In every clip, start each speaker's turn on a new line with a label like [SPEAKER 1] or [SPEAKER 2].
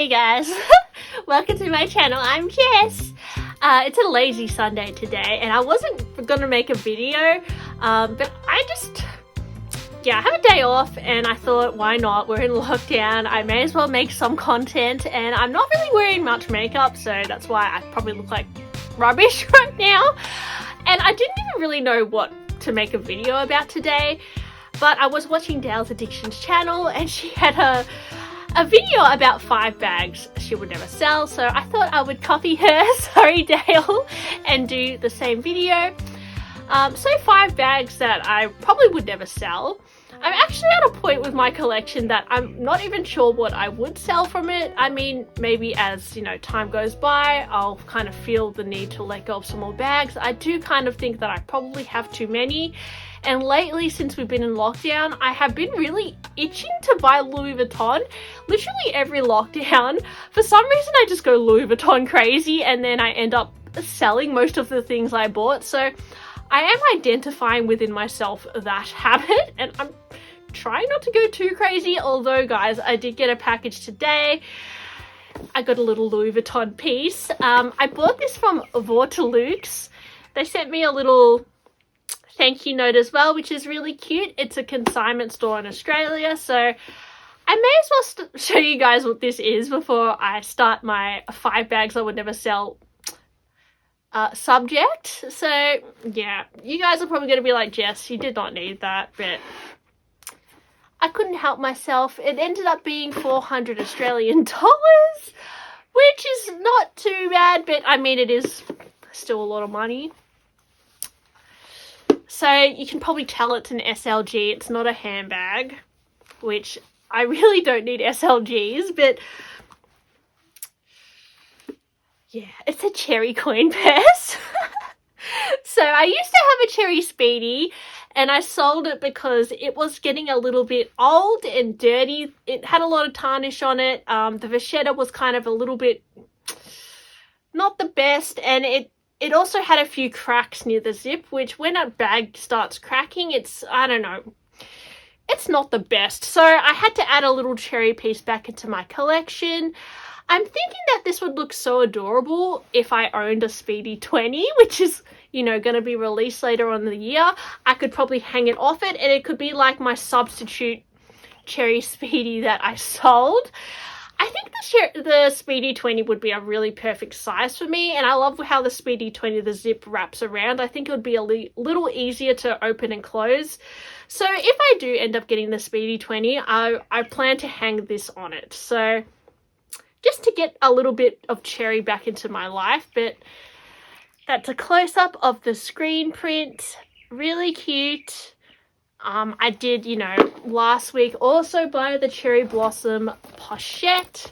[SPEAKER 1] Hey guys, welcome to my channel. I'm Jess. It's a lazy Sunday today and I wasn't gonna make a video, but I have a day off and I thought, why not? We're in lockdown, I may as well make some content, and I'm not really wearing much makeup, so that's why I probably look like rubbish right now. And I didn't even really know what to make a video about today, but I was watching Dayle's Addictions channel and she had a video about 5 bags she would never sell, so I thought I would copy her, sorry Dayle, and do the same video. So 5 bags that I probably would never sell. I'm actually at a point with my collection that I'm not even sure what I would sell from it. I mean, maybe as, you know, time goes by, I'll kind of feel the need to let go of some more bags. I do kind of think that I probably have too many. And lately, since we've been in lockdown, I have been really itching to buy Louis Vuitton. Literally every lockdown. For some reason, I just go Louis Vuitton crazy and then I end up selling most of the things I bought. So I am identifying within myself that habit, and I'm trying not to go too crazy. Although, guys, I did get a package today. I got a little Louis Vuitton piece. I bought this from Vortelux. They sent me a little thank you note as well, which is really cute. It's a consignment store in Australia, so I may as well show you guys what this is before I start my 5 bags I would never sell subject. So yeah, you guys are probably going to be like, Jess, you did not need that, but I couldn't help myself. It ended up being 400 Australian dollars, which is not too bad, but I mean, it is still a lot of money. So you can probably tell it's an SLG, it's not a handbag, which I really don't need SLGs, but yeah, it's a cherry coin purse. So I used to have a cherry speedy and I sold it because it was getting a little bit old and dirty. It had a lot of tarnish on it. The vachetta was kind of a little bit not the best, and it also had a few cracks near the zip, which when a bag starts cracking, I don't know, it's not the best. So I had to add a little cherry piece back into my collection. I'm thinking that this would look so adorable if I owned a Speedy 20, which is, you know, going to be released later on in the year. I could probably hang it off it and it could be like my substitute cherry Speedy that I sold. I think the Speedy 20 would be a really perfect size for me, and I love how the Speedy 20, the zip wraps around. I think it would be a little easier to open and close. So if I do end up getting the Speedy 20, I plan to hang this on it. So just to get a little bit of cherry back into my life, but that's a close-up of the screen print. Really cute. I did, you know, last week also buy the Cherry Blossom pochette,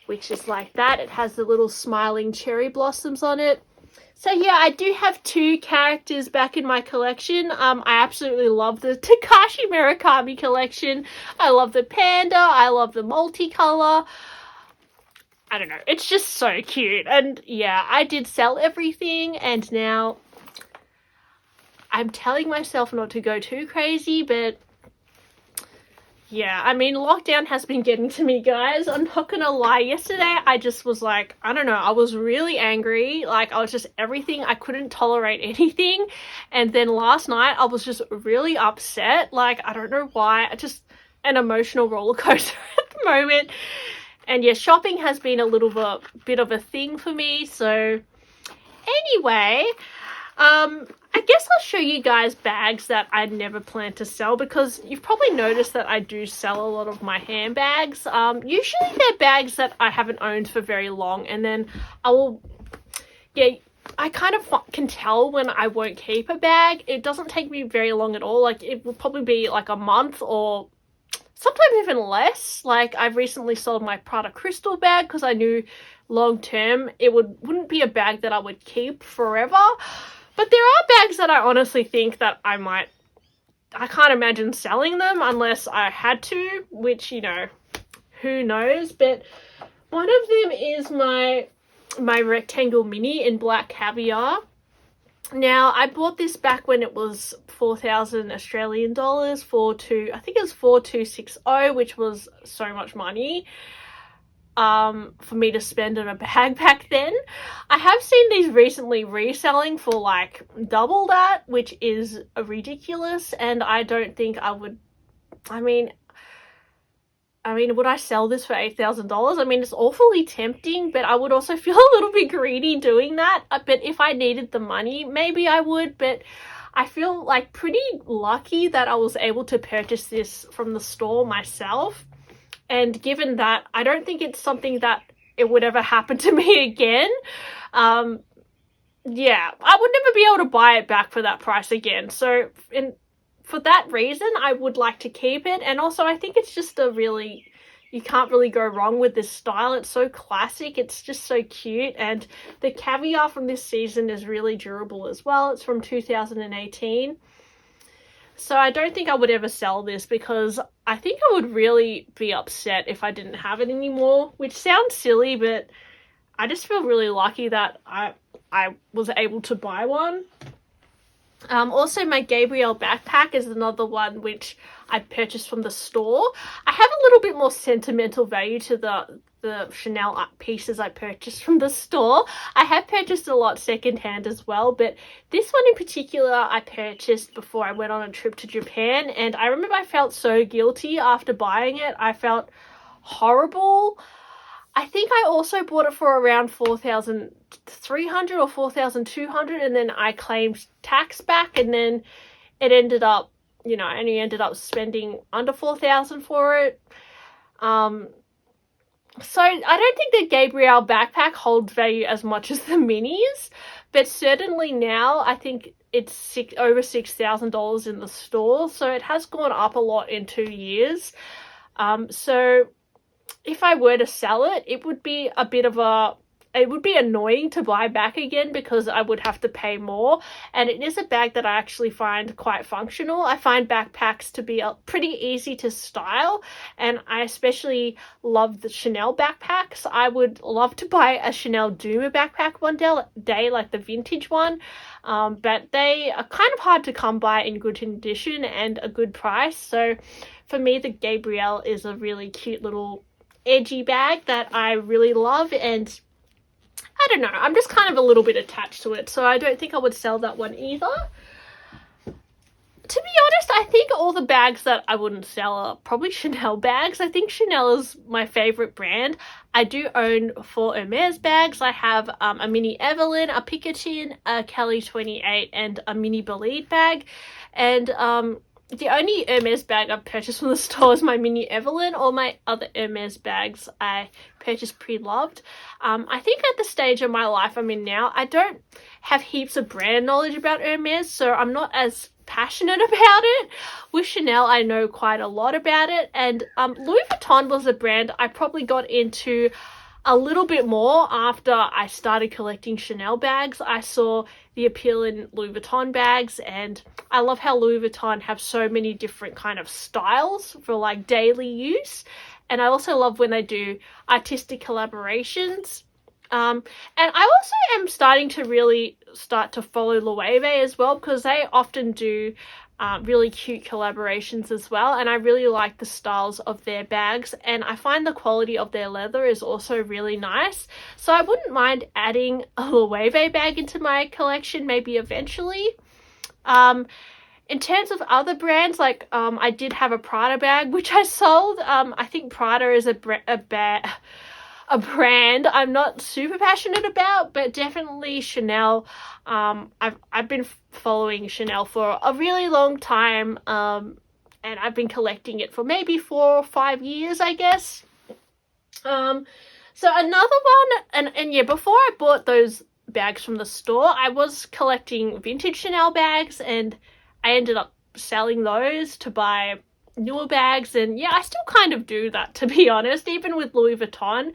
[SPEAKER 1] which is like that. It has the little smiling cherry blossoms on it. So yeah, I do have 2 characters back in my collection. I absolutely love the Takashi Murakami collection. I love the panda. I love the multicolor. I don't know. It's just so cute. And yeah, I did sell everything and now I'm telling myself not to go too crazy, but yeah, I mean, lockdown has been getting to me, guys. I'm not gonna lie. Yesterday, I just was like, I don't know, I was really angry. Like, I was just everything. I couldn't tolerate anything. And then last night, I was just really upset. Like, I don't know why. Just an emotional roller coaster at the moment. And yeah, shopping has been a little bit of a thing for me. So anyway, I guess I'll show you guys bags that I never plan to sell, because you've probably noticed that I do sell a lot of my handbags. Usually they're bags that I haven't owned for very long, and then I kind of can tell when I won't keep a bag. It doesn't take me very long at all. Like, it will probably be like a month or sometimes even less. Like, I've recently sold my Prada Crystal bag because I knew long term it wouldn't be a bag that I would keep forever. But there are bags that I honestly think that I can't imagine selling them unless I had to, which, you know, who knows. But one of them is my rectangle mini in black caviar. Now, I bought this back when it was 4,000 Australian dollars, I think it was 4,260, which was so much money. for me to spend on a bag back then. I have seen these recently reselling for like double that, which is ridiculous, and I don't think I would. I mean, would I sell this for $8,000? I mean, it's awfully tempting, but I would also feel a little bit greedy doing that. But if I needed the money, maybe I would, but I feel like pretty lucky that I was able to purchase this from the store myself. And given that, I don't think it's something that it would ever happen to me again. Yeah, I would never be able to buy it back for that price again. So for that reason, I would like to keep it. And also, I think it's just you can't really go wrong with this style. It's so classic. It's just so cute. And the caviar from this season is really durable as well. It's from 2018. So I don't think I would ever sell this because I think I would really be upset if I didn't have it anymore, which sounds silly, but I just feel really lucky that I was able to buy one. Also, my Gabrielle backpack is another one which I purchased from the store. I have a little bit more sentimental value to the Chanel pieces I purchased from the store. I have purchased a lot secondhand as well, but this one in particular I purchased before I went on a trip to Japan, and I remember I felt so guilty after buying it. I felt horrible. I think I also bought it for around $4,300 or $4,200, and then I claimed tax back, and then it ended up, I only ended up spending under $4,000 for it. So I don't think the Gabrielle backpack holds value as much as the minis, but certainly now I think it's over $6,000 in the store, so it has gone up a lot in 2 years. So if I were to sell it, it would be it would be annoying to buy back again because I would have to pay more. And it is a bag that I actually find quite functional. I find backpacks to be pretty easy to style, and I especially love the Chanel backpacks. I would love to buy a Chanel Duma backpack one day, like the vintage one, but they are kind of hard to come by in good condition and a good price. So for me, the Gabrielle is a really cute little edgy bag that I really love, and I don't know, I'm just kind of a little bit attached to it, so I don't think I would sell that one either. To be honest, I think all the bags that I wouldn't sell are probably Chanel bags. I think Chanel is my favorite brand. I do own 4 Hermes bags. I have a mini Evelyn, a Picotin, a Kelly 28, and a mini Bolide bag. And the only Hermes bag I've purchased from the store is my mini Evelyn. All my other Hermes bags I purchased pre-loved. I think at the stage of my life I'm in now, I don't have heaps of brand knowledge about Hermes, so I'm not as passionate about it. With Chanel, I know quite a lot about it, and Louis Vuitton was a brand I probably got into a little bit more after I started collecting Chanel bags. I saw the appeal in Louis Vuitton bags, and I love how Louis Vuitton have so many different kind of styles for like daily use. And I also love when they do artistic collaborations. And I also am starting to really follow Loewe as well, because they often do really cute collaborations as well, and I really like the styles of their bags, and I find the quality of their leather is also really nice. So I wouldn't mind adding a Loewe bag into my collection maybe eventually. In terms of other brands, like I did have a Prada bag which I sold. I think Prada is a brand I'm not super passionate about, but definitely Chanel. I've been following Chanel for a really long time, and I've been collecting it for maybe 4 or 5 years, I guess. So another one, and yeah, before I bought those bags from the store, I was collecting vintage Chanel bags, and I ended up selling those to buy newer bags. And yeah, I still kind of do that, to be honest, even with Louis Vuitton.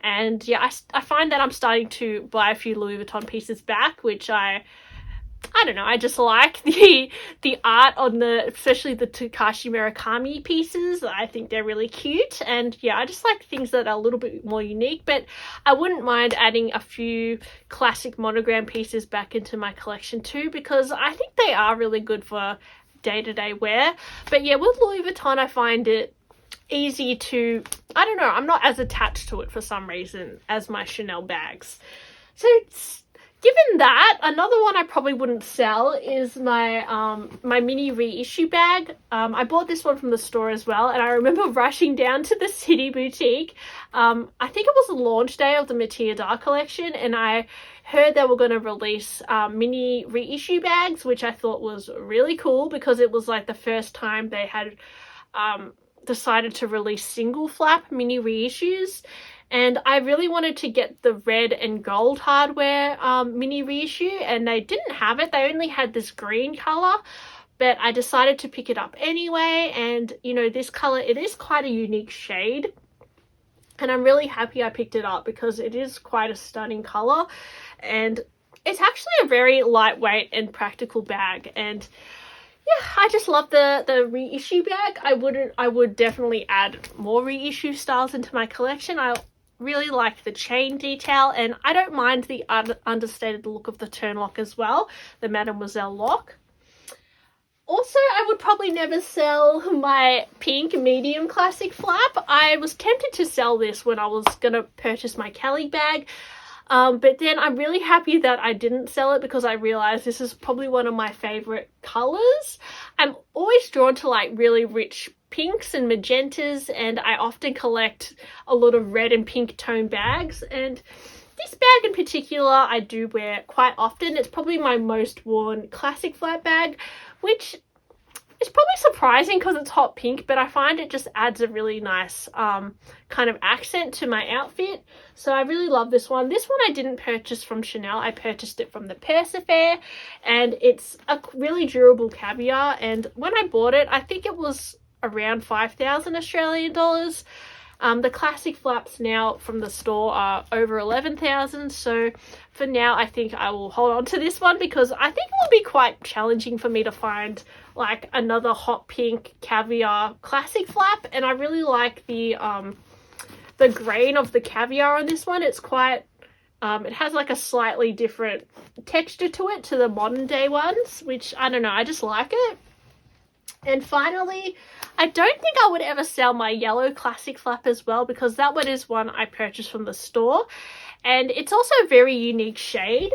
[SPEAKER 1] And yeah, I find that I'm starting to buy a few Louis Vuitton pieces back, which I don't know, I just like the art on especially the Takashi Murakami pieces. I think they're really cute, and yeah, I just like things that are a little bit more unique. But I wouldn't mind adding a few classic monogram pieces back into my collection too, because I think they are really good for day-to-day wear. But yeah, with Louis Vuitton, I find it easy to, I don't know, I'm not as attached to it for some reason as my Chanel bags. So given that, another one I probably wouldn't sell is my my mini reissue bag. I bought this one from the store as well, and I remember rushing down to the City Boutique. I think it was the launch day of the Mattia Dar collection, and I heard they were going to release mini reissue bags, which I thought was really cool because it was like the first time they had decided to release single flap mini reissues. And I really wanted to get the red and gold hardware mini reissue, and they didn't have it. They only had this green color, but I decided to pick it up anyway. And you know, this color, it is quite a unique shade, and I'm really happy I picked it up because it is quite a stunning color, and it's actually a very lightweight and practical bag. And yeah, I just love the reissue bag. I would definitely add more reissue styles into my collection. I really like the chain detail, and I don't mind the understated look of the turn lock as well, the Mademoiselle lock. Also, I would probably never sell my pink medium classic flap. I was tempted to sell this when I was going to purchase my Kelly bag, but then I'm really happy that I didn't sell it because I realized this is probably one of my favorite colors. I'm always drawn to like really rich pinks and magentas, and I often collect a lot of red and pink tone bags, and this bag in particular I do wear quite often. It's probably my most worn classic flat bag, which is probably surprising because it's hot pink, but I find it just adds a really nice kind of accent to my outfit. So I really love this one. This one I didn't purchase from Chanel. I purchased it from the Persefair, and it's a really durable caviar, and when I bought it, I think it was around 5,000 Australian dollars. The classic flaps now from the store are over 11,000, so for now I think I will hold on to this one because I think it will be quite challenging for me to find like another hot pink caviar classic flap, and I really like the grain of the caviar on this one. It's quite it has like a slightly different texture to it to the modern day ones, which I don't know, I just like it. And finally, I don't think I would ever sell my yellow classic flap as well because that one is one I purchased from the store, and it's also a very unique shade.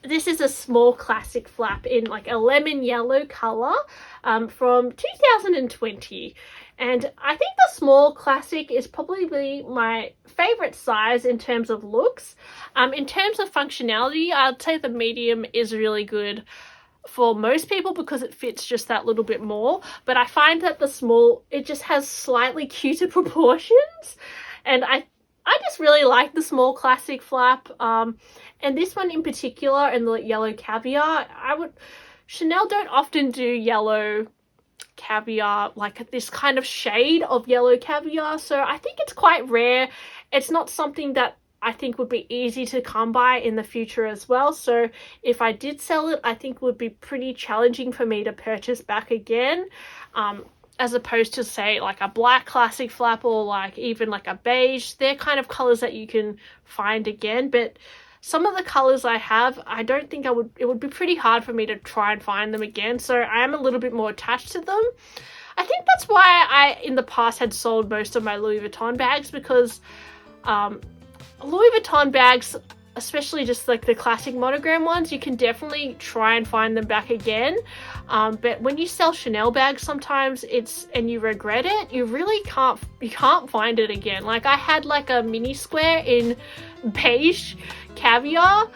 [SPEAKER 1] This is a small classic flap in like a lemon yellow color from 2020. And I think the small classic is probably my favorite size in terms of looks. In terms of functionality, I'd say the medium is really good for most people because it fits just that little bit more. But I find that the small, it just has slightly cuter proportions. And I just really like the small classic flap. And this one in particular, and the yellow caviar, Chanel don't often do yellow caviar, like this kind of shade of yellow caviar, so I think it's quite rare. It's not something that I think would be easy to come by in the future as well, so if I did sell it, I think it would be pretty challenging for me to purchase back again, as opposed to say like a black classic flap or like even like a beige. They're kind of colors that you can find again, but some of the colors I have, I don't think it would be pretty hard for me to try and find them again, so I am a little bit more attached to them. I think that's why I, in the past, had sold most of my Louis Vuitton bags, because Louis Vuitton bags, especially just like the classic monogram ones, you can definitely try and find them back again. But when you sell Chanel bags, sometimes and you regret it, you really can't find it again. Like I had like a mini square in beige caviar,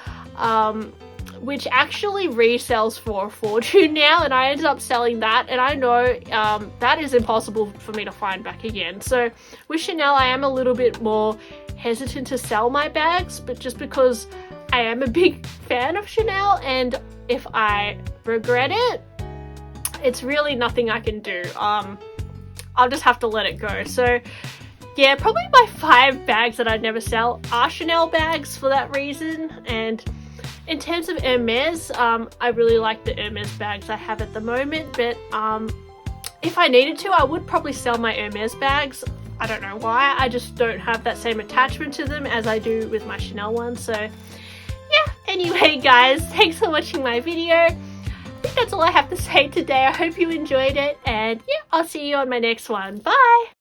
[SPEAKER 1] which actually resells for a fortune now, and I ended up selling that, and I know that is impossible for me to find back again. So with Chanel, I am a little bit more hesitant to sell my bags, but just because I am a big fan of Chanel, and if I regret it, it's really nothing I can do. I'll just have to let it go. So yeah, probably my 5 bags that I'd never sell are Chanel bags for that reason. And in terms of Hermes, I really like the Hermes bags I have at the moment, but if I needed to, I would probably sell my Hermes bags. I don't know why, I just don't have that same attachment to them as I do with my Chanel ones. So yeah, anyway guys, thanks for watching my video. think that's all I have to say today. I hope you enjoyed it, and yeah, I'll see you on my next one. Bye!